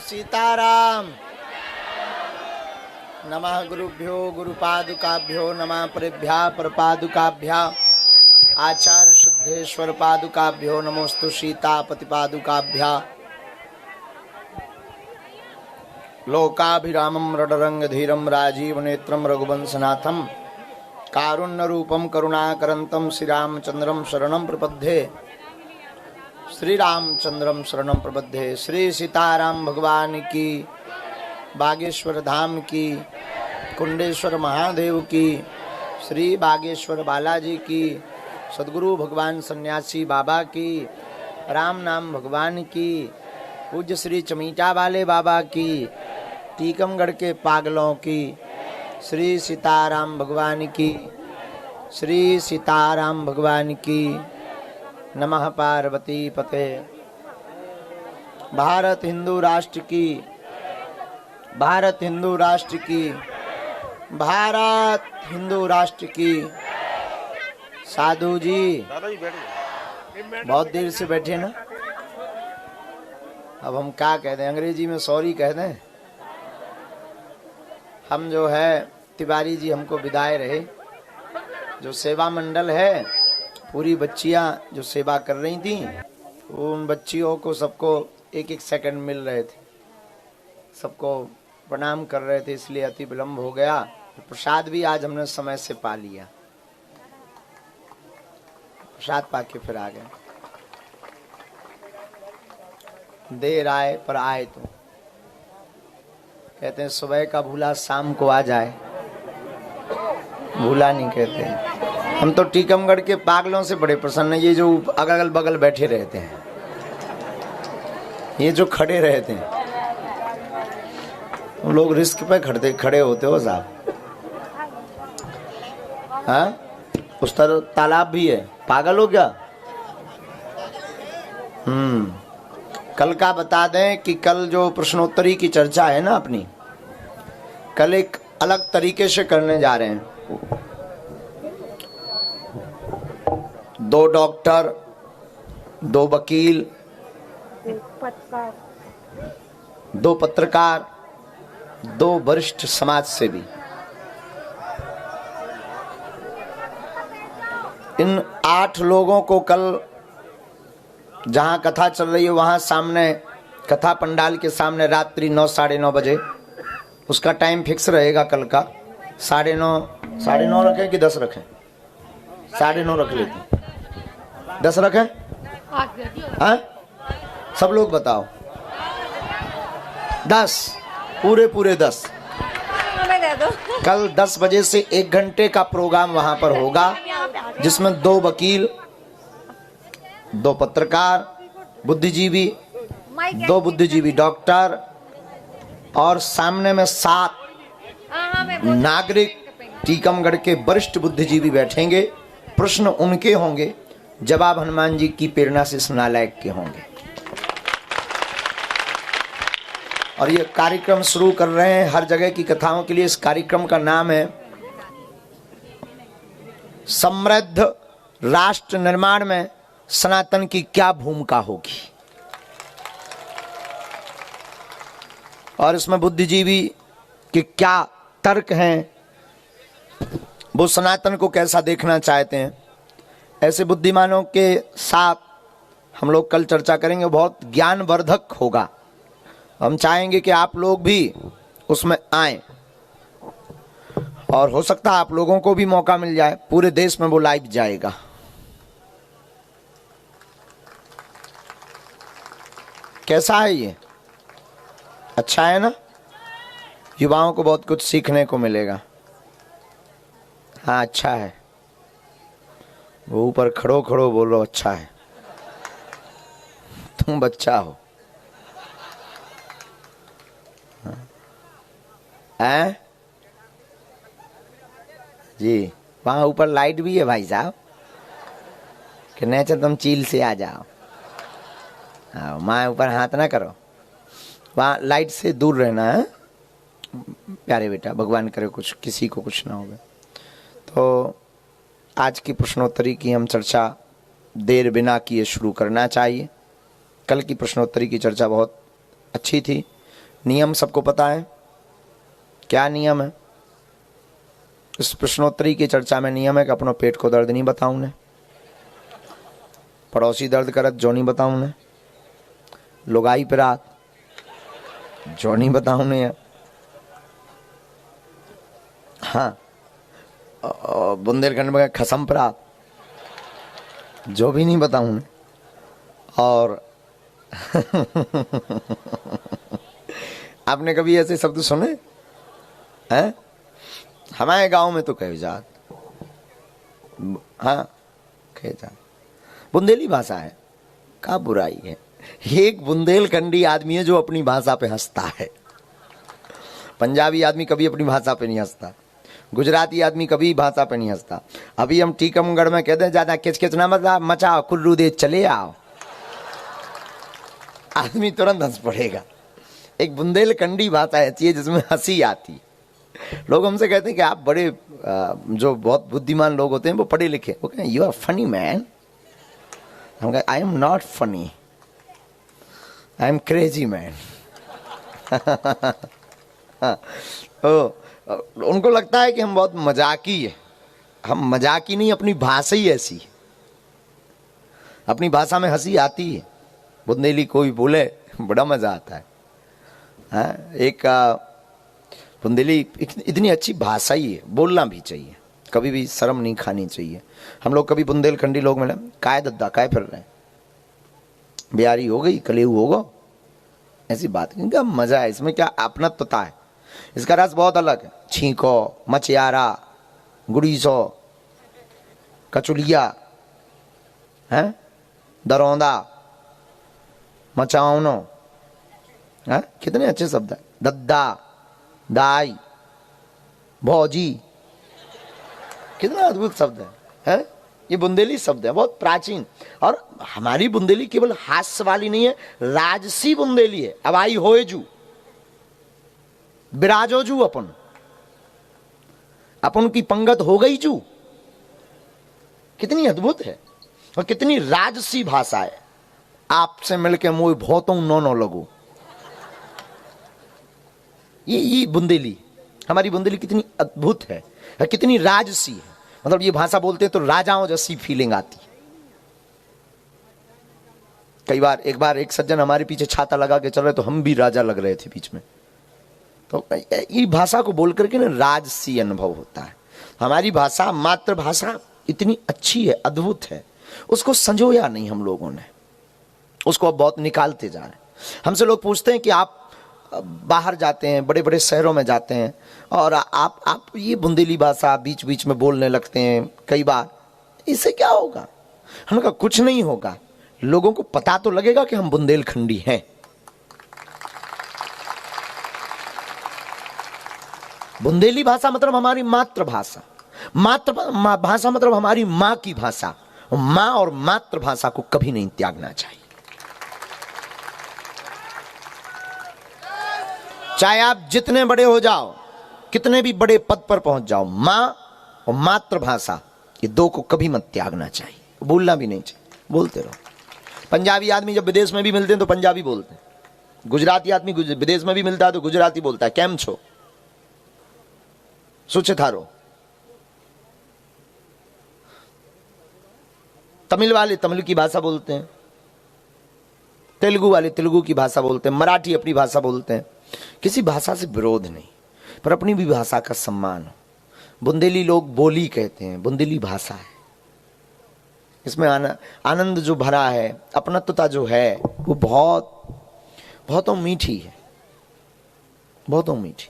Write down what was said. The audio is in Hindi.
सीताराम। नमः गुरुभ्यो गुरुपादुकाभ्यो नमः परेभ्यः परपादुकाभ्यः आचार्य शुद्धेश्वर पादुकाभ्यो नमोस्तु सीतापति पादुकाभ्यः। लोकाभिरामं रडरंगधीरं राजीवनेत्रं रघुवंशनाथं कारुण्यरूपं करुणाकरन्तं श्रीरामचन्द्रं शरणं प्रपद्ये। श्रीरामचन्द्रं शरणं प्रपद्ये। श्री सीताराम भगवान की, बागेश्वर धाम की, कुंडेश्वर महादेव की, श्री बागेश्वर बालाजी की, सद्गुरु भगवान सन्यासी बाबा की, राम नाम भगवान की, पूज्य श्री चमीटा वाले बाबा की, टीकमगढ़ के पागलों की, श्री सीताराम भगवान की, श्री सीताराम भगवान की। नमः पार्वती पते। भारत हिंदू राष्ट्र की, भारत हिंदू राष्ट्र की, भारत हिंदू राष्ट्र की। साधु जी बहुत देर से बैठे ना, अब हम क्या कह दें, अंग्रेजी में सॉरी कह दें। हम जो है तिवारी जी हमको विदाई रहे, जो सेवा मंडल है पूरी बच्चियां जो सेवा कर रही थी, उन बच्चियों को सबको एक एक सेकंड मिल रहे थे, सबको प्रणाम कर रहे थे, इसलिए अति विलम्ब हो गया। प्रसाद भी आज हमने समय से पा लिया, प्रसाद पाके फिर आ गए। देर आए पर आए तो कहते हैं सुबह का भूला शाम को आ जाए, भूला नहीं कहते हैं। हम तो टीकमगढ़ के पागलों से बड़े प्रसन्न हैं, ये जो अगल बगल बैठे रहते हैं, ये जो खड़े रहते हैं, हम लोग रिस्क पे खड़े होते हो साहब। हाँ, उस तरह तालाब भी है, पागल हो क्या? कल का बता दें कि कल जो प्रश्नोत्तरी की चर्चा है ना अपनी, कल एक अलग तरीके से करने जा रहे हैं। 2 डॉक्टर, 2 वकील, 2 पत्रकार, 2 वरिष्ठ समाज सेवी, इन 8 लोगों को कल जहां कथा चल रही है वहां सामने कथा पंडाल के सामने रात्रि 9 साढ़े 9 बजे, उसका टाइम फिक्स रहेगा कल का। 9:30 रखें कि 10 रखें? 9:30 रख लेते हैं, 10 रखें? हाँ, सब लोग बताओ। 10 पूरे 10 कल 10 बजे से 1 घंटे का प्रोग्राम वहां पर होगा, जिसमें 2 वकील, 2 पत्रकार, बुद्धिजीवी, 2 बुद्धिजीवी डॉक्टर और सामने में 7 नागरिक टीकमगढ़ के वरिष्ठ बुद्धिजीवी बैठेंगे। प्रश्न उनके होंगे, जवाब हनुमान जी की प्रेरणा से सुनालायक के होंगे। और ये कार्यक्रम शुरू कर रहे हैं हर जगह की कथाओं के लिए। इस कार्यक्रम का नाम है समृद्ध राष्ट्र निर्माण में सनातन की क्या भूमिका होगी। और इसमें बुद्धिजीवी के क्या तर्क हैं, वो सनातन को कैसा देखना चाहते हैं, ऐसे बुद्धिमानों के साथ हम लोग कल चर्चा करेंगे। बहुत ज्ञानवर्धक होगा। हम चाहेंगे कि आप लोग भी उसमें आएं, और हो सकता है आप लोगों को भी मौका मिल जाए। पूरे देश में वो लाइव जाएगा। कैसा है ये? अच्छा है ना? युवाओं को बहुत कुछ सीखने को मिलेगा। हाँ अच्छा है। वो ऊपर खड़ो बोलो अच्छा है। तुम बच्चा हो। हैं जी? वहां ऊपर लाइट भी है भाई साहब, कि नहीं तो तुम चील से आ जाओ। हाँ, माँ ऊपर हाथ ना करो, वहाँ लाइट से दूर रहना है प्यारे बेटा। भगवान करे कुछ किसी को कुछ ना होगा। तो आज की प्रश्नोत्तरी की हम चर्चा देर बिना किए शुरू करना चाहिए। कल की प्रश्नोत्तरी की चर्चा बहुत अच्छी थी। नियम सबको पता है? क्या नियम है? इस प्रश्नोत्तरी की चर्चा में नियम है कि अपनों पेट को दर्द नहीं बताऊं ने, पड़ोसी दर्द करत जो नहीं बताऊं ने, लुगाई पे रात जो नहीं बताऊं ने, हाँ बुंदेलखंड में खसम पर रात जो भी नहीं बताऊं ने। और आपने कभी ऐसे शब्द सुने हैं? हमारे गांव में तो कहे जात, हाँ कहे जात, बुंदेली भाषा है, क्या बुराई है? एक बुंदेलखंडी आदमी है जो अपनी भाषा पे हंसता है। पंजाबी आदमी कभी अपनी भाषा पे नहीं हंसता, गुजराती आदमी कभी भाषा पे नहीं हंसता। अभी हम टीकमगढ़ में कहते हैं ज्यादा किचकिच ना मचाओ, कुल्लू दे चले आओ, आदमी तुरंत हंस पड़ेगा। एक बुंदेलखंडी भाषा ऐसी है जिसमें हंसी आती। लोग हमसे कहते हैं कि आप बड़े जो बहुत बुद्धिमान लोग होते हैं वो पढ़े लिखे, वो कहते हैं यू आर फनी मैन। हम कहते I am not funny, I am crazy man. उनको लगता है कि हम बहुत मजाकी है। हम मजाकी नहीं, अपनी भाषा ही ऐसी है, अपनी भाषा में हंसी आती है। बुंदेली कोई बोले बड़ा मजा आता है। हाँ, एक बुंदेली इतनी अच्छी भाषा ही है, बोलना भी चाहिए, कभी भी शर्म नहीं खानी चाहिए। हम लोग कभी बुंदेलखंडी लोग मिले, काय दद्दा काय फिर रहे, बिहारी हो गई कलेऊ होगा, ऐसी बात। इनका मजा है, इसमें क्या अपनत्वता है, इसका रस बहुत अलग है। छींको, मचियारा, गुड़ीसो, कचुलिया है, दरौंदा, मचाओनो, है कितने अच्छे शब्द है। दद्दा, दाई, भौजी, कितना अद्भुत शब्द है? ये बुंदेली शब्द है, बहुत प्राचीन। और हमारी बुंदेली केवल हास्य वाली नहीं है, राजसी बुंदेली है। अब आई होए जू, बिराजो जू, अपन की पंगत हो गई जू। कितनी अद्भुत है और कितनी राजसी भाषा है। आपसे मिलके मुझे बहुतों नो लगो, ये बुंदेली, हमारी बुंदेली कितनी अद्भुत है, कितनी राजसी है। मतलब ये भाषा बोलते हैं तो राजाओं जैसी फीलिंग आती। कई बार एक सज्जन हमारे पीछे छाता लगा के चल रहे तो हम भी राजा लग रहे थे बीच में। तो ये भाषा को बोल करके ना राजसी अनुभव होता है। हमारी भाषा, मातृभाषा इतनी अच्छी है, अद्भुत है, उसको संजोया नहीं हम लोगों ने, उसको अब बहुत निकालते जा रहे हैं। हमसे लोग पूछते हैं कि आप बाहर जाते हैं, बड़े बड़े शहरों में जाते हैं और आप ये बुंदेली भाषा बीच बीच में बोलने लगते हैं कई बार, इससे क्या होगा? हमने कहा कुछ नहीं होगा, लोगों को पता तो लगेगा कि हम बुंदेलखंडी हैं। बुंदेली भाषा मतलब हमारी मातृभाषा, मातृभाषा मतलब हमारी माँ की भाषा। माँ और मातृभाषा को कभी नहीं त्यागना चाहिए। चाहे आप जितने बड़े हो जाओ, कितने भी बड़े पद पर पहुंच जाओ, मां और मातृभाषा ये दो को कभी मत त्यागना चाहिए, भूलना भी नहीं चाहिए, बोलते रहो। पंजाबी आदमी जब विदेश में भी मिलते हैं तो पंजाबी बोलते हैं, गुजराती आदमी विदेश में भी मिलता है तो गुजराती बोलता है, केम छो, सुचे थारो। तमिल वाले तमिल की भाषा बोलते हैं, तेलुगु वाले तेलुगु की भाषा बोलते हैं, मराठी अपनी भाषा बोलते हैं। किसी भाषा से विरोध नहीं, पर अपनी भी भाषा का सम्मान हो। बुंदेली लोग बोली कहते हैं, बुंदेली भाषा है, इसमें आनंद जो भरा है, अपनत्वता जो है वो बहुत मीठी है, बहुत मीठी।